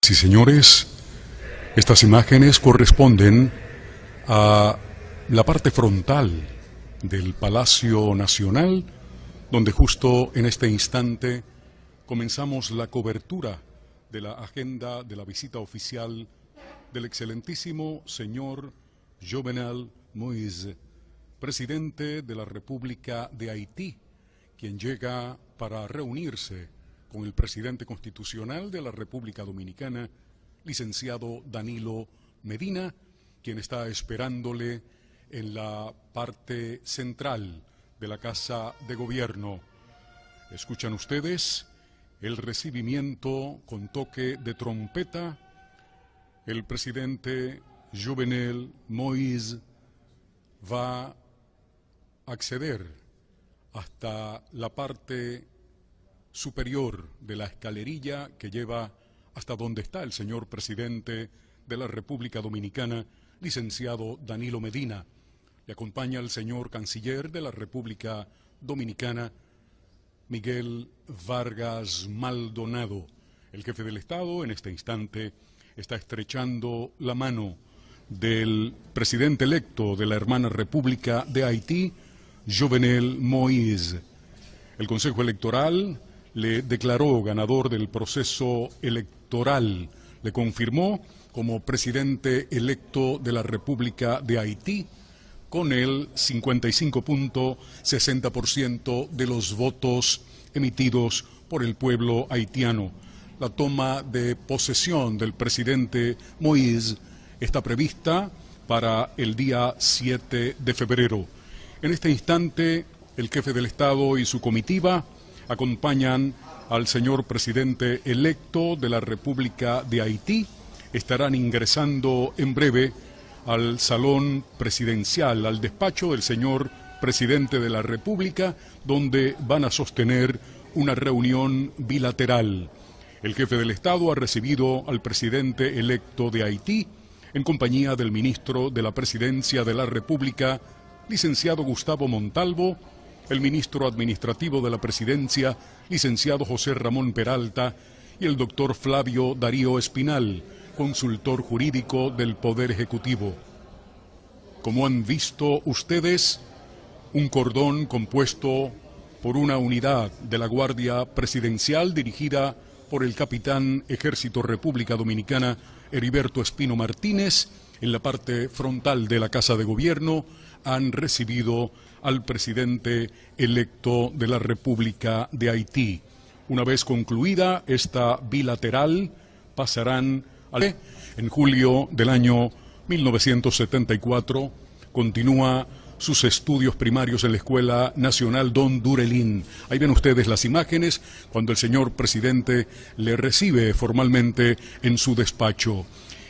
Sí, señores, estas imágenes corresponden a la parte frontal del Palacio Nacional, donde justo en este instante comenzamos la cobertura de la agenda de la visita oficial del excelentísimo señor Jovenel Moïse, presidente de la República de Haití, quien llega para reunirse con el presidente constitucional de la República Dominicana, licenciado Danilo Medina, quien está esperándole en la parte central de la Casa de Gobierno. Escuchan ustedes el recibimiento con toque de trompeta. El presidente Jovenel Moïse va a acceder hasta la parte superior de la escalerilla que lleva hasta donde está el señor presidente de la República Dominicana, licenciado Danilo Medina. Le acompaña el señor canciller de la República Dominicana, Miguel Vargas Maldonado. El jefe del Estado en este instante está estrechando la mano del presidente electo de la hermana República de Haití, Jovenel Moïse. El Consejo Electoral le declaró ganador del proceso electoral, le confirmó como presidente electo de la República de Haití con el 55.60% de los votos emitidos por el pueblo haitiano. La toma de posesión del presidente Moïse está prevista para el día 7 de febrero. En este instante, el jefe del Estado y su comitiva acompañan al señor presidente electo de la República de Haití. Estarán ingresando en breve al salón presidencial, al despacho del señor presidente de la República, donde van a sostener una reunión bilateral. El jefe del Estado ha recibido al presidente electo de Haití en compañía del ministro de la Presidencia de la República, licenciado Gustavo Montalvo, el ministro administrativo de la Presidencia, licenciado José Ramón Peralta, y el doctor Flavio Darío Espinal, consultor jurídico del Poder Ejecutivo. Como han visto ustedes, un cordón compuesto por una unidad de la Guardia Presidencial dirigida por el capitán Ejército República Dominicana, Heriberto Espino Martínez, en la parte frontal de la Casa de Gobierno, han recibido al presidente electo de la República de Haití. Una vez concluida esta bilateral, pasarán en julio del año 1974, continúa sus estudios primarios en la Escuela Nacional Don Durelín. Ahí ven ustedes las imágenes cuando el señor presidente le recibe formalmente en su despacho.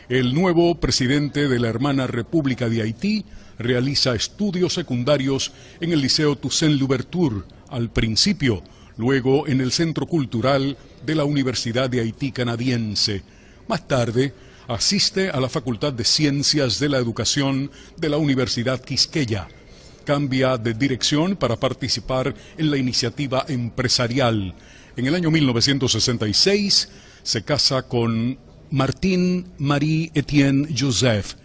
El nuevo presidente de la hermana República de Haití realiza estudios secundarios en el Liceo Toussaint Louverture al principio, luego en el Centro Cultural de la Universidad de Haití Canadiense. Más tarde, asiste a la Facultad de Ciencias de la Educación de la Universidad Quisqueya. Cambia de dirección para participar en la iniciativa empresarial. En el año 1966 se casa con Martín Marie Etienne Joseph.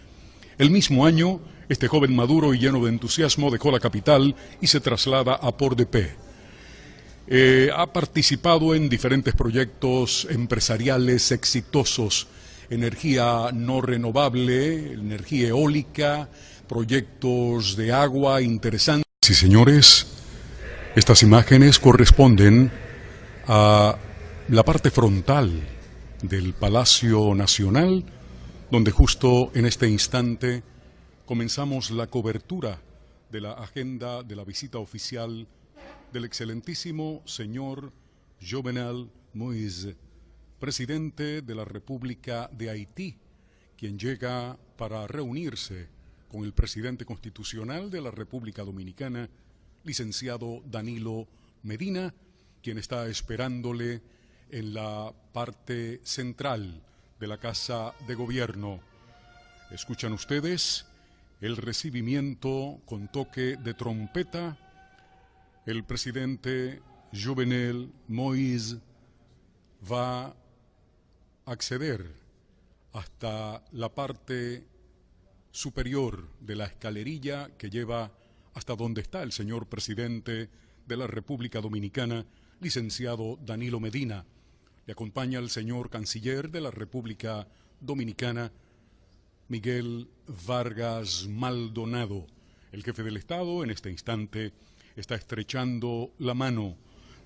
El mismo año, este joven maduro y lleno de entusiasmo dejó la capital y se traslada a Port-de-Paix. Ha participado en diferentes proyectos empresariales exitosos, energía no renovable, energía eólica, proyectos de agua interesantes. Sí, señores, estas imágenes corresponden a la parte frontal del Palacio Nacional, donde justo en este instante comenzamos la cobertura de la agenda de la visita oficial del excelentísimo señor Jovenel Moïse, presidente de la República de Haití, quien llega para reunirse con el presidente constitucional de la República Dominicana, licenciado Danilo Medina, quien está esperándole en la parte central de la Casa de Gobierno. Escuchan ustedes el recibimiento con toque de trompeta. El presidente Jovenel Moïse va acceder hasta la parte superior de la escalerilla que lleva hasta donde está el señor presidente de la República Dominicana, licenciado Danilo Medina. Le acompaña el señor canciller de la República Dominicana, Miguel Vargas Maldonado. El jefe del Estado en este instante está estrechando la mano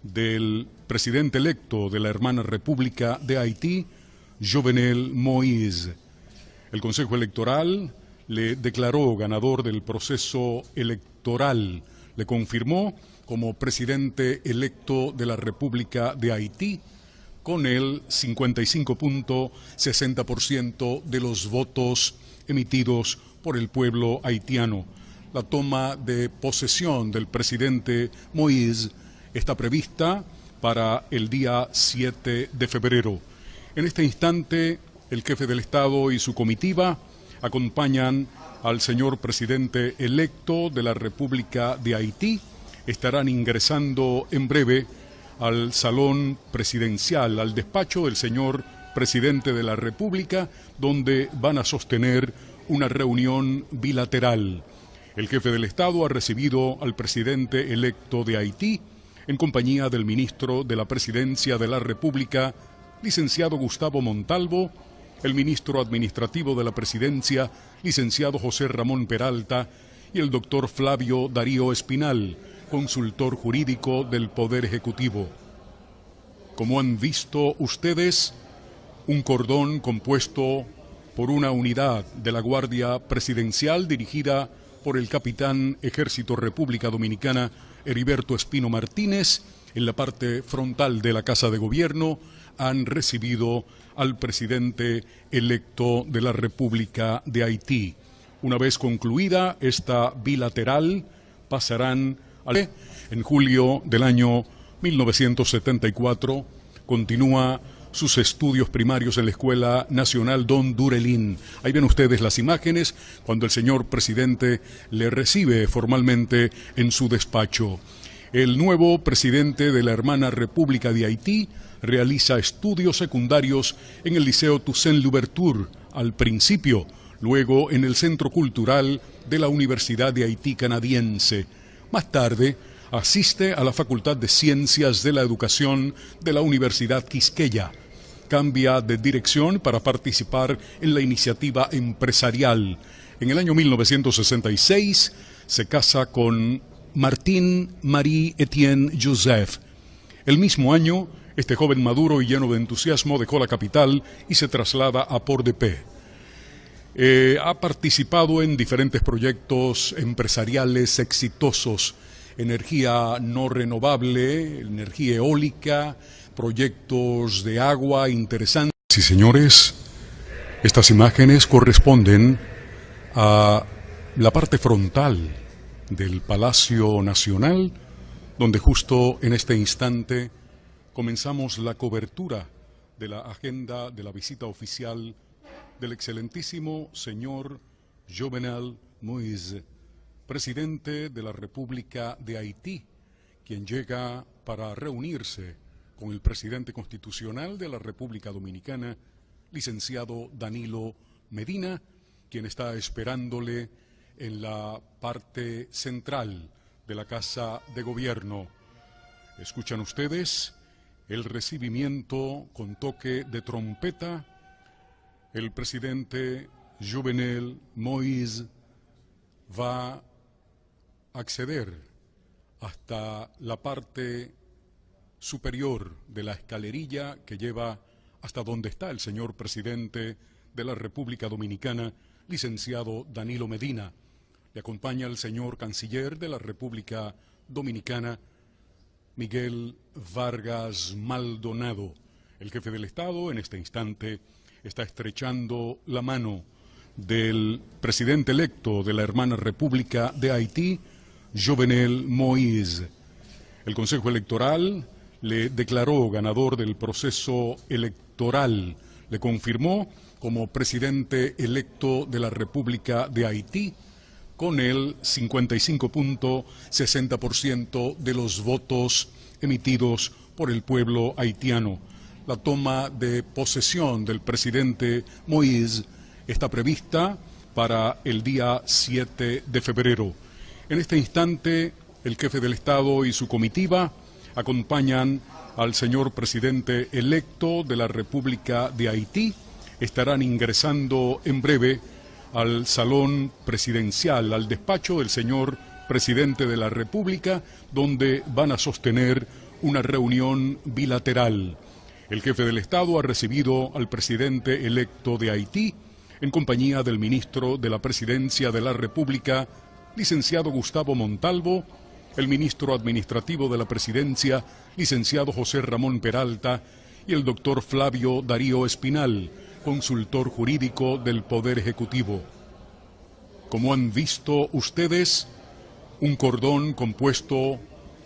del presidente electo de la hermana República de Haití, Jovenel Moïse. El Consejo Electoral le declaró ganador del proceso electoral, le confirmó como presidente electo de la República de Haití con el 55.60% de los votos emitidos por el pueblo haitiano. La toma de posesión del presidente Moïse está prevista para el día 7 de febrero. En este instante, el jefe del Estado y su comitiva acompañan al señor presidente electo de la República de Haití. Estarán ingresando en breve al salón presidencial, al despacho del señor presidente de la República, donde van a sostener una reunión bilateral. El jefe del Estado ha recibido al presidente electo de Haití en compañía del ministro de la Presidencia de la República, licenciado Gustavo Montalvo, el ministro administrativo de la Presidencia, licenciado José Ramón Peralta, y el doctor Flavio Darío Espinal, consultor jurídico del Poder Ejecutivo. Como han visto ustedes, un cordón compuesto por una unidad de la Guardia Presidencial dirigida por el capitán Ejército República Dominicana Heriberto Espino Martínez, en la parte frontal de la Casa de Gobierno, han recibido al presidente electo de la República de Haití. Una vez concluida esta bilateral, pasarán en julio del año 1974, continúa sus estudios primarios en la Escuela Nacional Don Durelín. Ahí ven ustedes las imágenes cuando el señor presidente le recibe formalmente en su despacho. El nuevo presidente de la hermana República de Haití realiza estudios secundarios en el Liceo Toussaint Louverture al principio, luego en el Centro Cultural de la Universidad de Haití Canadiense. Más tarde, asiste a la Facultad de Ciencias de la Educación de la Universidad Quisqueya. Cambia de dirección para participar en la iniciativa empresarial. En el año 1966 se casa con Martín Marie Etienne Joseph. El mismo año, este joven maduro y lleno de entusiasmo dejó la capital y se traslada a Port-de-Paix. Ha participado en diferentes proyectos empresariales exitosos: energía no renovable, energía eólica, proyectos de agua interesantes. Sí, señores, estas imágenes corresponden a la parte frontal del Palacio Nacional, donde justo en este instante comenzamos la cobertura de la agenda de la visita oficial del excelentísimo señor Jovenel Moïse, presidente de la República de Haití, quien llega para reunirse con el presidente constitucional de la República Dominicana, licenciado Danilo Medina, quien está esperándole en la parte central de la Casa de Gobierno. Escuchan ustedes el recibimiento con toque de trompeta. El presidente Jovenel Moïse va a acceder hasta la parte superior de la escalerilla que lleva hasta donde está el señor presidente de la República Dominicana, licenciado Danilo Medina. Le acompaña el señor canciller de la República Dominicana, Miguel Vargas Maldonado. El jefe del Estado en este instante está estrechando la mano del presidente electo de la hermana República de Haití, Jovenel Moïse. El Consejo Electoral le declaró ganador del proceso electoral, le confirmó como presidente electo de la República de Haití con el 55.60% de los votos emitidos por el pueblo haitiano. la toma de posesión del presidente Moïse está prevista para el día 7 de febrero. En este instante, el jefe del Estado y su comitiva acompañan al señor presidente electo de la República de Haití. Estarán ingresando en breve al salón presidencial, al despacho del señor presidente de la República, donde van a sostener una reunión bilateral. El jefe del Estado ha recibido al presidente electo de Haití en compañía del ministro de la Presidencia de la República, licenciado Gustavo Montalvo, el ministro administrativo de la Presidencia, licenciado José Ramón Peralta, y el doctor Flavio Darío Espinal, consultor jurídico del Poder Ejecutivo. Como han visto ustedes, un cordón compuesto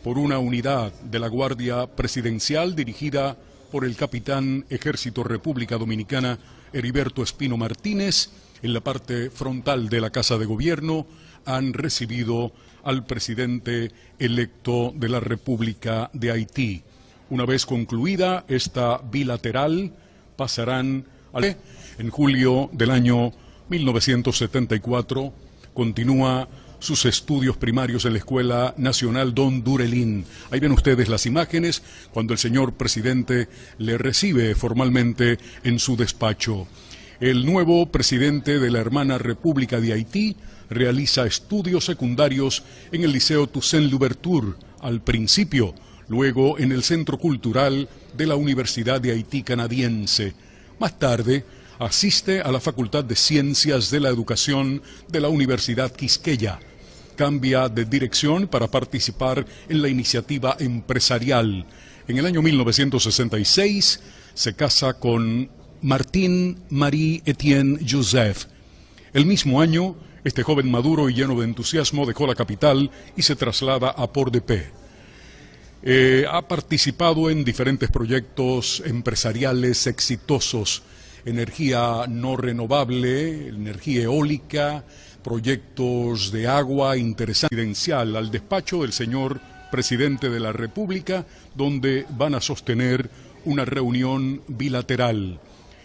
por una unidad de la Guardia Presidencial dirigida por el capitán Ejército República Dominicana Heriberto Espino Martínez, en la parte frontal de la Casa de Gobierno, han recibido al presidente electo de la República de Haití. Una vez concluida esta bilateral, pasarán en julio del año 1974, continúa sus estudios primarios en la Escuela Nacional Don Durelín. Ahí ven ustedes las imágenes cuando el señor presidente le recibe formalmente en su despacho. El nuevo presidente de la hermana República de Haití realiza estudios secundarios en el Liceo Toussaint Louverture al principio, luego en el Centro Cultural de la Universidad de Haití Canadiense. Más tarde, asiste a la Facultad de Ciencias de la Educación de la Universidad Quisqueya. Cambia de dirección para participar en la iniciativa empresarial. En el año 1966 se casa con Martín Marie Etienne Joseph. El mismo año, este joven maduro y lleno de entusiasmo dejó la capital y se traslada a Port-de-Paix. Ha participado en diferentes proyectos empresariales exitosos: energía no renovable, energía eólica, proyectos de agua interesantes. Al despacho del señor presidente de la República, donde van a sostener una reunión bilateral.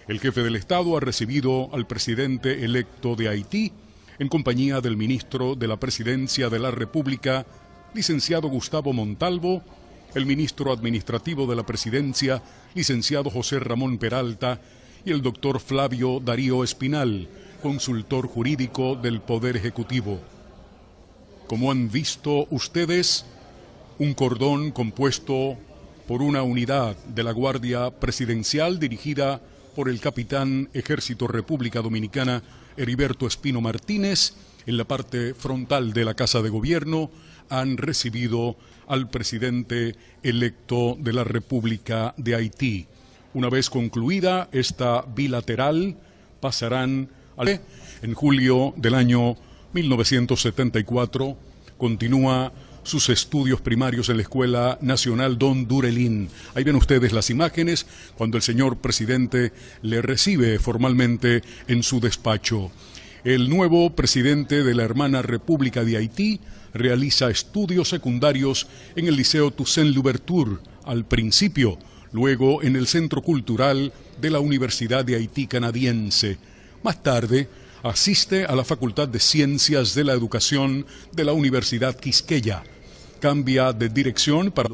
El jefe del Estado ha recibido al presidente electo de Haití en compañía del ministro de la Presidencia de la República, licenciado Gustavo Montalvo, el ministro administrativo de la Presidencia, licenciado José Ramón Peralta, y el doctor Flavio Darío Espinal, consultor jurídico del Poder Ejecutivo. Como han visto ustedes, un cordón compuesto por una unidad de la Guardia Presidencial dirigida por el capitán Ejército República Dominicana Heriberto Espino Martínez, en la parte frontal de la Casa de Gobierno, han recibido al presidente electo de la República de Haití. Una vez concluida esta bilateral, pasarán en julio del año 1974, continúa sus estudios primarios en la Escuela Nacional Don Durelín. Ahí ven ustedes las imágenes cuando el señor presidente le recibe formalmente en su despacho. El nuevo presidente de la hermana República de Haití realiza estudios secundarios en el Liceo Toussaint Louverture al principio, luego en el Centro Cultural de la Universidad de Haití Canadiense. Más tarde, asiste a la Facultad de Ciencias de la Educación de la Universidad Quisqueya. Cambia de dirección para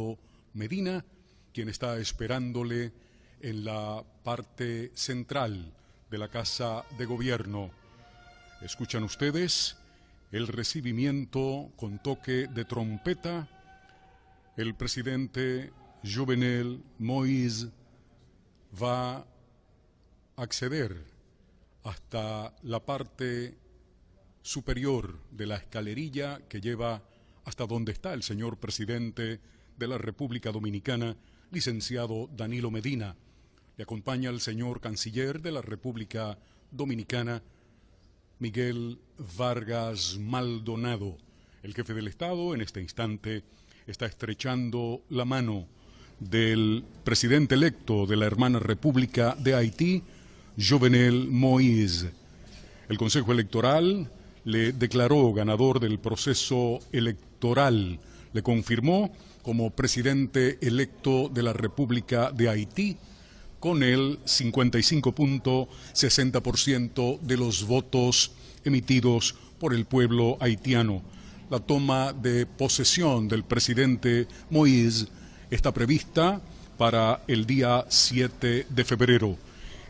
Medina, quien está esperándole en la parte central de la Casa de Gobierno. Escuchan ustedes el recibimiento con toque de trompeta. El presidente Jovenel Moïse va a acceder hasta la parte superior de la escalerilla que lleva hasta donde está el señor presidente de la República Dominicana, licenciado Danilo Medina. Le acompaña el señor canciller de la República Dominicana, Miguel Vargas Maldonado. El jefe del Estado en este instante está estrechando la mano del presidente electo de la hermana República de Haití, Jovenel Moïse. El Consejo Electoral le declaró ganador del proceso electoral, le confirmó como presidente electo de la República de Haití con el 55.60% de los votos emitidos por el pueblo haitiano. La toma de posesión del presidente Moïse está prevista para el día 7 de febrero.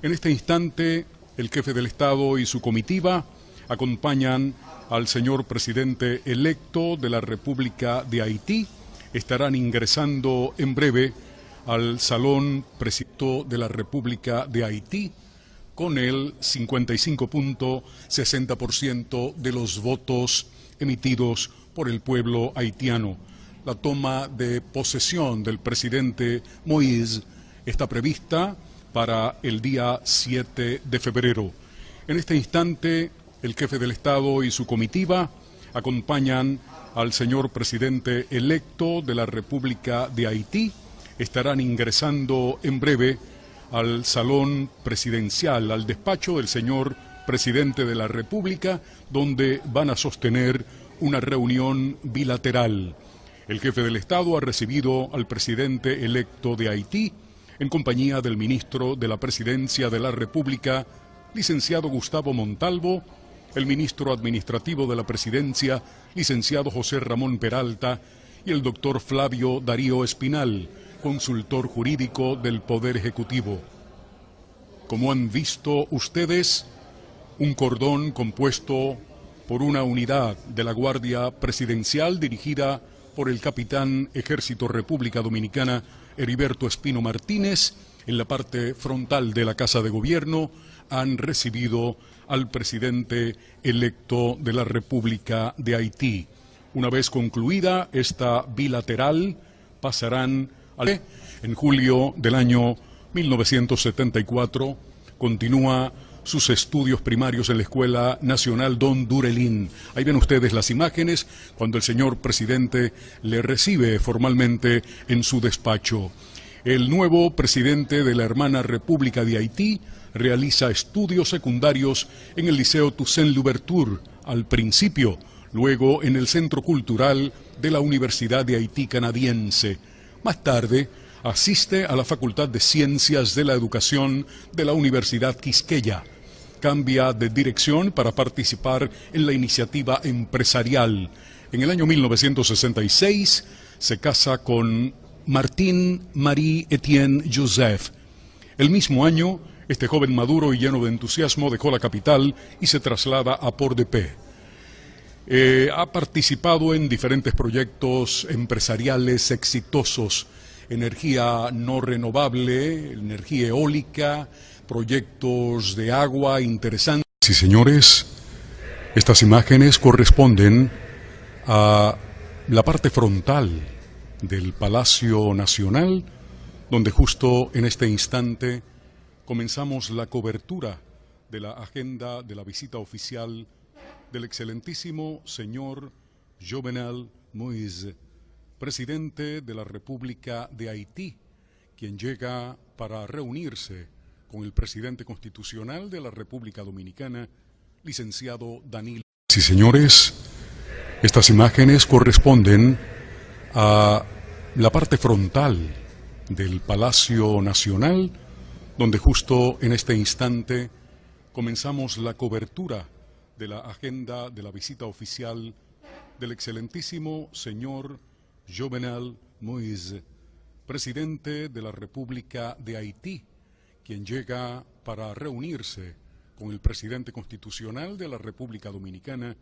En este instante, el jefe del Estado y su comitiva acompañan al señor presidente electo de la República de Haití. Estarán ingresando en breve al Salón Presidencial de la República de Haití con el 55.60% de los votos emitidos por el pueblo haitiano. La toma de posesión del presidente Moïse está prevista para el día 7 de febrero. En este instante, el jefe del Estado y su comitiva acompañan al señor presidente electo de la República de Haití. Estarán ingresando en breve al salón presidencial, al despacho del señor presidente de la República, donde van a sostener una reunión bilateral. El jefe del Estado ha recibido al presidente electo de Haití en compañía del ministro de la Presidencia de la República, licenciado Gustavo Montalvo, el ministro administrativo de la Presidencia, licenciado José Ramón Peralta, y el doctor Flavio Darío Espinal, consultor jurídico del Poder Ejecutivo. Como han visto ustedes, un cordón compuesto por una unidad de la Guardia Presidencial dirigida por el capitán Ejército República Dominicana Heriberto Espino Martínez, en la parte frontal de la Casa de Gobierno, han recibido al presidente electo de la República de Haití. Una vez concluida esta bilateral, pasarán en julio del año 1974, continúa sus estudios primarios en la Escuela Nacional Don Durelín. Ahí ven ustedes las imágenes cuando el señor presidente le recibe formalmente en su despacho. El nuevo presidente de la hermana República de Haití realiza estudios secundarios en el Liceo Toussaint Louverture, al principio, luego en el Centro Cultural de la Universidad de Haití Canadiense. Más tarde, asiste a la Facultad de Ciencias de la Educación de la Universidad Quisqueya. Cambia de dirección para participar en la iniciativa empresarial. En el año 1966 se casa con Martín Marie Etienne Joseph. El mismo año, este joven maduro y lleno de entusiasmo dejó la capital y se traslada a Port-de-Paix. Ha participado en diferentes proyectos empresariales exitosos: energía no renovable, energía eólica, proyectos de agua interesantes. Sí, señores, estas imágenes corresponden a la parte frontal del Palacio Nacional, donde justo en este instante comenzamos la cobertura de la agenda de la visita oficial del excelentísimo señor Jovenel Moïse, presidente de la República de Haití, quien llega para reunirse con el presidente constitucional de la República Dominicana, licenciado Danilo. Sí, señores, estas imágenes corresponden a la parte frontal del Palacio Nacional, donde justo en este instante comenzamos la cobertura de la agenda de la visita oficial del excelentísimo señor Jovenel Moïse, presidente de la República de Haití, quien llega para reunirse con el presidente constitucional de la República Dominicana,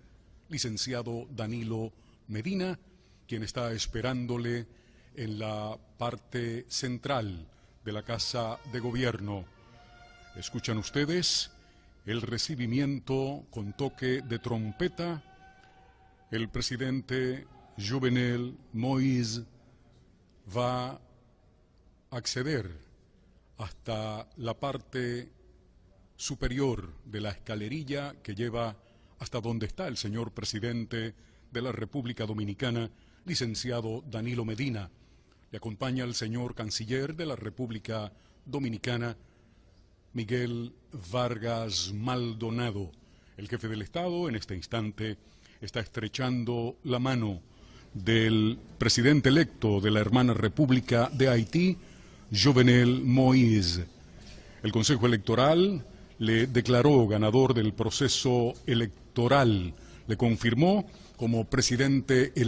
licenciado Danilo Medina, quien está esperándole en la parte central de la Casa de Gobierno. Escuchan ustedes el recibimiento con toque de trompeta. El presidente Jovenel Moïse va a acceder hasta la parte superior de la escalerilla que lleva hasta donde está el señor presidente de la República Dominicana, licenciado Danilo Medina. Le acompaña el señor canciller de la República Dominicana, Miguel Vargas Maldonado. El jefe del Estado en este instante está estrechando la mano del presidente electo de la hermana República de Haití, Jovenel Moïse. El Consejo Electoral le declaró ganador del proceso electoral, le confirmó como presidente electo.